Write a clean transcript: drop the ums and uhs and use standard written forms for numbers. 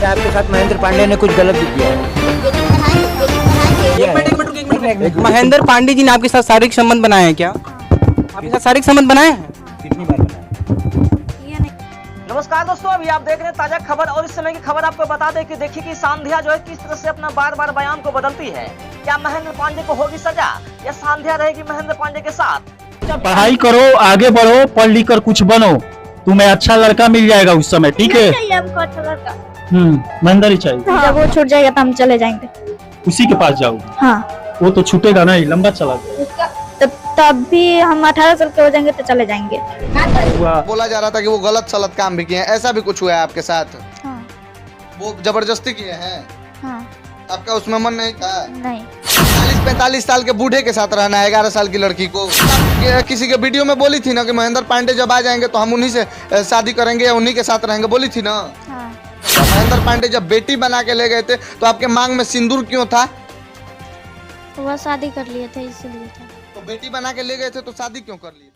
बाद आपके साथ महेंद्र पांडे ने कुछ गलत भी किया है। महेंद्र पांडे जी ने आपके साथ शारीरिक संबंध बनाए हैं क्या? आपके साथ शारीरिक संबंध बनाए हैं? कितनी बार बनाया? नमस्कार दोस्तों, अभी आप देख रहे हैं ताजा खबर और इस समय की खबर आपको बता दें कि देखिए कि सांध्या जो है किस तरह से अपना बार बार बयान को बदलती है। क्या महेंद्र पांडे को होगी सजा या सांध्या रहेगी महेंद्र पांडे के साथ? पढ़ाई करो, आगे बढ़ो, पढ़ लिख कर कुछ बनो, तुम्हें अच्छा लड़का मिल जाएगा उस समय, ठीक है? हमको अच्छा लड़का महेंद्र ही चाहिए। जब वो छूट जाएगा तो हम चले जाएंगे। उसी के पास जाओगे? हाँ, वो तो छूटेगा नहीं, लंबा चला तब भी हम 18 साल के हो जाएंगे तो चले जाएंगे। बोला जा रहा था कि वो गलत सलत काम भी किए हैं, ऐसा भी कुछ हुआ है आपके साथ? हाँ, वो जबरदस्ती किए हैं? हाँ, आपका उसमें मन नहीं था? नहीं। 40-45 साल के बूढ़े के साथ रहना है 11 साल की लड़की को। किसी के वीडियो में बोली थी ना कि महेंद्र पांडे जब आ जाएंगे तो हम उन्हीं से शादी करेंगे या उन्हीं के साथ रहेंगे, बोली थी ना? हाँ, महेंद्र पांडे जब बेटी बना के ले गए थे तो आपके मांग में सिंदूर क्यों था? वो शादी कर लिए थे इसलिए था। तो बेटी बना के ले गए थे तो शादी क्यों कर लिए?